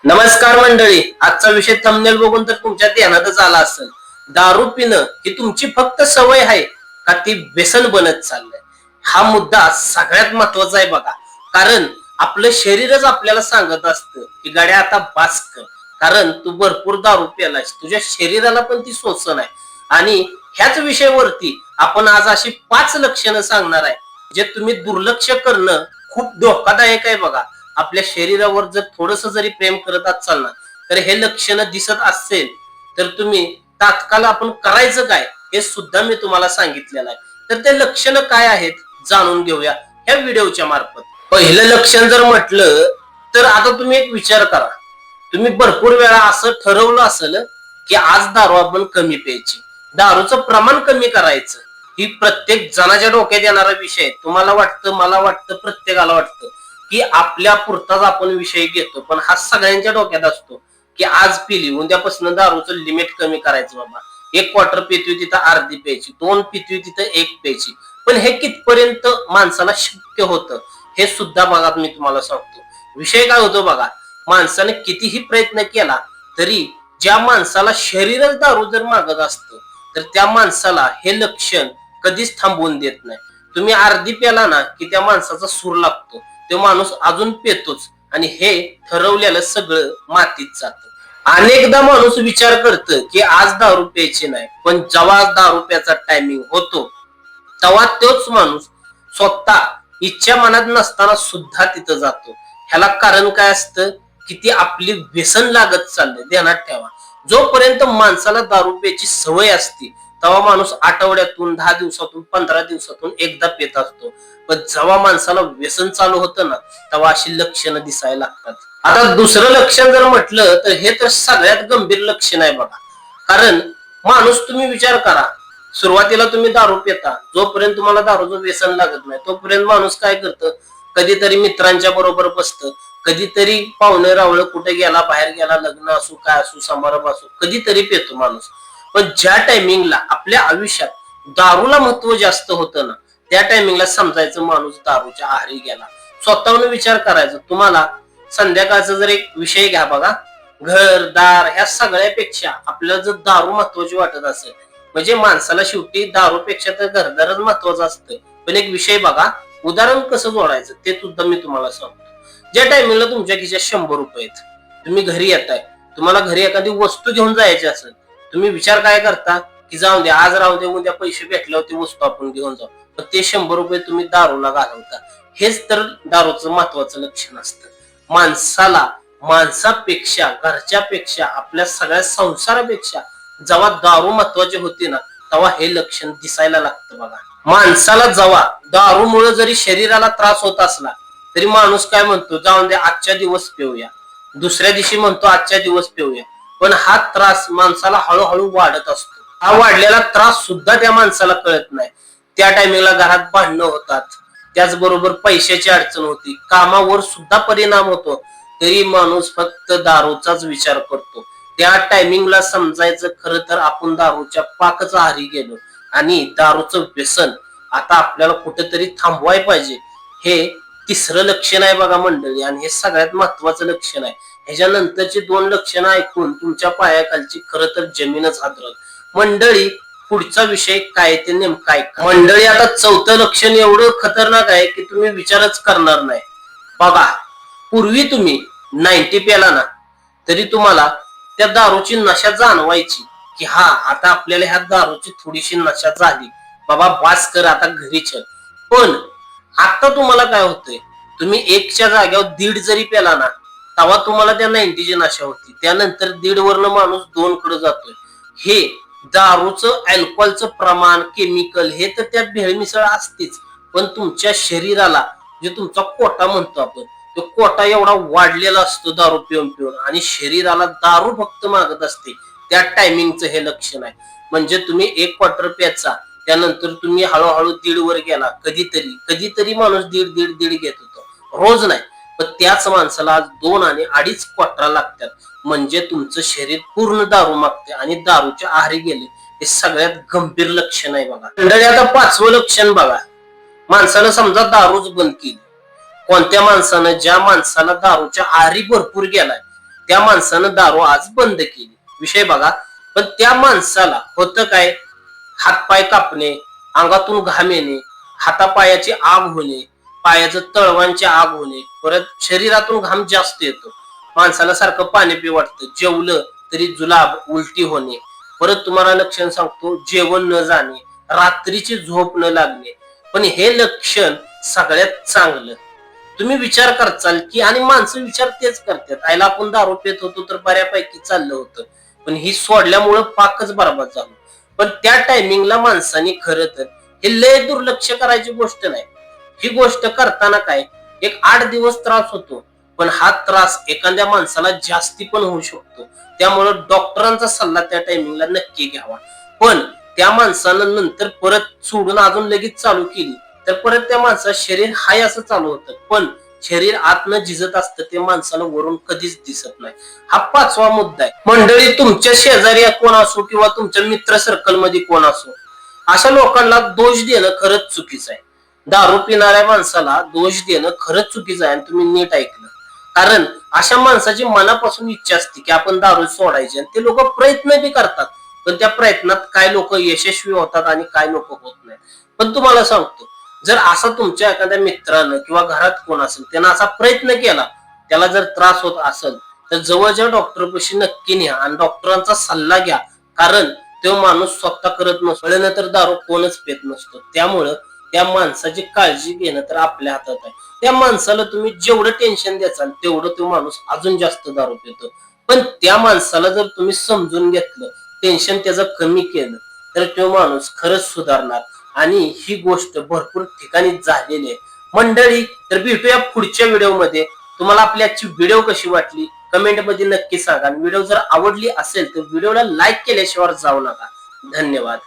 नमस्कार मंडळी, आजचा विषय थंबनेल बघून तर तुमच्या ध्यानातच आला असेल. दारू पिणं ही तुमची फक्त सवय आहे का ती व्यसन बनत चाललंय? हा मुद्दा सगळ्यात महत्वाचा आहे बघा. कारण आपलं शरीरच आपल्याला सांगत असतं की गाड्या आता बास कर, कारण तू भरपूर दारू प्यालायस, तुझ्या शरीराला पण ती सोसण आहे. आणि ह्याच विषयावरती आपण आज अशी 5 लक्षणं सांगणार आहे जे तुम्ही दुर्लक्ष करणं खूप धोकादायक आहे बघा. आपल्या शरीरावर जर थोडस जरी प्रेम करत असाल ना, तर हे लक्षणं दिसत असेल तर तुम्ही तात्काळ आपण करायचं काय हे सुद्धा मी तुम्हाला सांगितलेलं आहे. तर ते लक्षणं काय आहेत जाणून घेऊया ह्या व्हिडिओच्या मार्फत. पहिलं लक्षण जर म्हटलं तर आता तुम्ही एक विचार करा. तुम्ही भरपूर वेळा असं ठरवलं असेल की आज दारू आपण कमी प्यायची, दारूचं प्रमाण कमी करायचं. ही प्रत्येक जणाच्या डोक्यात येणारा विषय आहे. तुम्हाला वाटतं, मला वाटतं, प्रत्येकाला वाटतं की आपल्या पुरताच आपण विषय घेतो, पण हा सगळ्यांच्या डोक्यात असतो की आज पिली, उद्यापासून दारूचं लिमिट कमी करायचं बाबा. 1 क्वार्टर पितोय तिथं अर्धी प्यायची, 2 पितोय तिथं 1 प्यायची. पण हे कितपर्यंत माणसाला शक्य होतं हे सुद्धा बघा. मी तुम्हाला सांगतो विषय काय होतो बघा. माणसाने कितीही प्रयत्न केला तरी ज्या माणसाला शरीरच दारू जर मागत असतं तर त्या माणसाला हे लक्षण कधीच थांबवून देत नाही. तुम्ही अर्धी प्याला ना की त्या माणसाचा सूर लागतो, तो माणूस अजून पेतोच आणि हे ठरवलेलं सगळं मातीत जातं. अनेकदा माणूस विचार करत की आज दारू प्यायची नाही, पण जेव्हा दारू प्यायचा टायमिंग होतो तेव्हा तोच माणूस स्वतः इच्छा मनात नसताना सुद्धा तिथं जातो. ह्याला कारण काय असतं की ती आपली व्यसन लागत चाललंय. ध्यानात ठेवा, जोपर्यंत माणसाला दारू प्यायची सवय असते तेव्हा माणूस आठवड्यातून, 10 दिवसातून, 15 दिवसातून एकदा पेत असतो. पण जेव्हा माणसाला व्यसन चालू होतं ना तेव्हा अशी लक्षणं दिसायला लागतात. आता दुसरं लक्षण जर म्हटलं तर हे तर सगळ्यात गंभीर लक्षण आहे बघा. कारण माणूस, तुम्ही विचार करा, सुरुवातीला तुम्ही दारू पिता, जोपर्यंत तुम्हाला दारूचं व्यसन लागत नाही तोपर्यंत माणूस काय करतं, कधीतरी मित्रांच्या बरोबर बसतं, कधीतरी पाहुणे रावळं कुठे गेला, बाहेर गेला, लग्न असू काय असू, समारंभ असू, कधीतरी पितो माणूस. पण ज्या टायमिंगला आपल्या आयुष्यात दारूला महत्व जास्त होतं ना त्या टायमिंगला समजायचं माणूस दारूच्या आहारी गेला. स्वतःहून विचार करायचं. तुम्हाला संध्याकाळचा जर एक विषय घ्या बघा, घर दार ह्या सगळ्यापेक्षा आपल्याला जर दारू महत्वाची वाटत असेल, म्हणजे माणसाला शेवटी दारूपेक्षा तर घरदारच महत्वाचं असतं. पण एक विषय बघा, उदाहरण कसं जोडायचं ते सुद्धा मी तुम्हाला सांगतो. ज्या टायमिंगला तुमच्या खिशात 100 रुपये आहेत, तुम्ही घरी येताय, तुम्हाला घरी एखादी वस्तू घेऊन जायची असेल, तुम्ही विचार काय करता की जाऊ दे, आज राहू दे, उद्या पैसे भेटल्यावर ती वस्तू आपण घेऊन जाऊ. पण ते 100 रुपये तुम्ही दारूला घालवता. हेच तर दारूचं महत्वाचं लक्षण असतं. माणसाला माणसापेक्षा, घरच्यापेक्षा, आपल्या सगळ्या संसारापेक्षा जेव्हा दारू महत्वाची होती ना तेव्हा हे लक्षण दिसायला लागतं बघा. माणसाला जेव्हा दारूमुळे जरी शरीराला त्रास होत असला तरी माणूस काय म्हणतो, जाऊन दे, आजच्या दिवस पिऊया. दुसऱ्या दिवशी म्हणतो आजच्या दिवस पिऊया. पण हा त्रास माणसाला हळूहळू वाढत असतो. हा वाढलेला त्रास सुद्धा त्या माणसाला कळत नाही. त्या टायमिंगला घरात भांडणं होतात, त्याचबरोबर पैशाची अडचण होती, कामावर सुद्धा परिणाम होतो, तरी माणूस फक्त दारूचाच विचार करतो. त्या टायमिंगला समजायचं खरं तर आपण दारूच्या पाकच आहारी गेलो आणि दारूचं व्यसन आता आपल्याला कुठेतरी थांबवाय पाहिजे. हे तिसरं लक्षण आहे बघा मंडळी, आणि हे सगळ्यात महत्वाचं लक्षण आहे. ह्याच्यानंतरची 2 लक्षणं ऐकून तुमच्या पायाखालची खरं तर जमीनच हादरल. मंडळी, पुढचा विषय काय ते नेमका ऐका. मंडळी, आता 4थं लक्षण एवढं खतरनाक आहे की तुम्ही विचारच करणार नाही. बघा, पूर्वी तुम्ही 90 प्याला ना तरी तुम्हाला त्या दारूची नशा जाणवायची की हा, आता आपल्याला ह्या दारूची थोडीशी नशा झाली बाबा, बास कर, आता घरी चल. पण आता तुम्हाला काय होतंय, तुम्ही 1च्या जागेवर 1.5 जरी प्याला ना तेव्हा तुम्हाला त्या 90ची नशा होती. त्यानंतर 1.5 वरनं माणूस 2 कडे जातोय. हे दारूचं, अल्कोहोलचं प्रमाण, केमिकल हे तर त्यात भेळमिसळ असतेच, पण तुमच्या शरीराला, जे तुमचा कोटा म्हणतो आपण, तो कोटा एवढा वाढलेला असतो दारू पिऊन पिऊन, आणि शरीराला दारू फक्त मागत असते. त्या टायमिंगचं हे लक्षण आहे. म्हणजे तुम्ही 1 क्वार्टर प्याचा, त्यानंतर तुम्ही हळूहळू 1.5 वर गेला. कधीतरी कधीतरी माणूस 1.5 घेत होतो, रोज नाही. पण त्याच माणसाला आज 2 आणि 2.5 क्वार्टर लागतात. म्हणजे तुमचं शरीर पूर्ण दारू मागते आणि दारूच्या आहारी गेले. हे सगळ्यात गंभीर लक्षण आहे बघा मंडळी. आता 5वं लक्षण बघा. माणसानं समजा दारूच बंद केली. कोणत्या माणसानं? ज्या माणसाला दारूच्या आहारी भरपूर गेलाय, त्या माणसानं दारू आज बंद केली. विषय बघा. पण त्या माणसाला होतं काय, हातपाय कापणे, अंगातून घाम येणे, हातापायाची आग होणे, पायाचं तळवांची आग होणे, परत शरीरातून घाम जास्त येतो, माणसाला सारखं पाणी पी वाटतं, जेवलं तरी जुलाब, उलटी होणे, परत तुम्हाला लक्षण सांगतो जेवण न जाणे, रात्रीची झोप न लागणे. पण हे लक्षण सगळ्यात चांगलं. तुम्ही विचार करचाल की, आणि माणसं विचार तेच करतात, आयला आपण दारू पित होतो तर बऱ्यापैकी चाललं होतं, पण ही सोडल्यामुळं पाकच बरबाद झालं. पण त्या टायमिंगला माणसाने खरं तर हे लय दुर्लक्ष करायची गोष्ट नाही. ही गोष्ट करताना काय, एक 8 दिवस त्रास होतो, पण हा त्रास एखाद्या माणसाला जास्ती पण होऊ शकतो. त्यामुळं डॉक्टरांचा सल्ला त्या टायमिंगला नक्की घ्यावा. पण त्या माणसानं नंतर परत सोडून अजून लगेच चालू केली तर परत त्या माणसाचं शरीर हाय असं चालू होतं, पण शरीर आतनं झिजत असतं, ते माणसाला वरून कधीच दिसत नाही. हा 5वा मुद्दा आहे. मंडळी, तुमच्या शेजारी कोण असो किंवा तुमच्या मित्र सर्कल मध्ये कोण असो, अशा लोकांना दोष देणं खरंच चुकीचं आहे. दारू पिणाऱ्या माणसाला दोष देणं खरंच चुकीचं आहे. आणि तुम्ही नीट ऐकलं, कारण अशा माणसाची मनापासून इच्छा असते की आपण दारू सोडायची, आणि ते लोक प्रयत्न बी करतात, पण त्या प्रयत्नात काय लोक यशस्वी होतात आणि काय लोक होत नाही. पण तुम्हाला सांगतो, जर असा तुमच्या एखाद्या मित्रानं किंवा घरात कोण असेल त्यानं असा प्रयत्न केला, त्याला जर त्रास होत असेल तर जवळच्या डॉक्टरपाशी नक्की न्या आणि डॉक्टरांचा सल्ला घ्या. कारण तो माणूस स्वतः करत नसतो, तर दारू कोणच पेत नसतो. त्यामुळं त्या माणसाची काळजी घेणं तर आपल्या हातात आहे. त्या माणसाला तुम्ही जेवढं टेन्शन द्याल तेवढं तो माणूस अजून जास्त दारू पितो. पण त्या माणसाला जर तुम्ही समजून घेतलं, टेन्शन त्याचं कमी केलं, तर तो माणूस खरंच सुधारणार. आणि ही गोष्ट भरपूर ठिकाणी झालेली आहे. मंडळी, तर भेटूया पुढच्या व्हिडिओमध्ये. तुम्हाला आपली आजची व्हिडिओ कशी वाटली कमेंट मध्ये नक्की सांगा. व्हिडिओ जर आवडली असेल तर व्हिडिओला लाईक केल्याशिवाय जाऊ नका. धन्यवाद.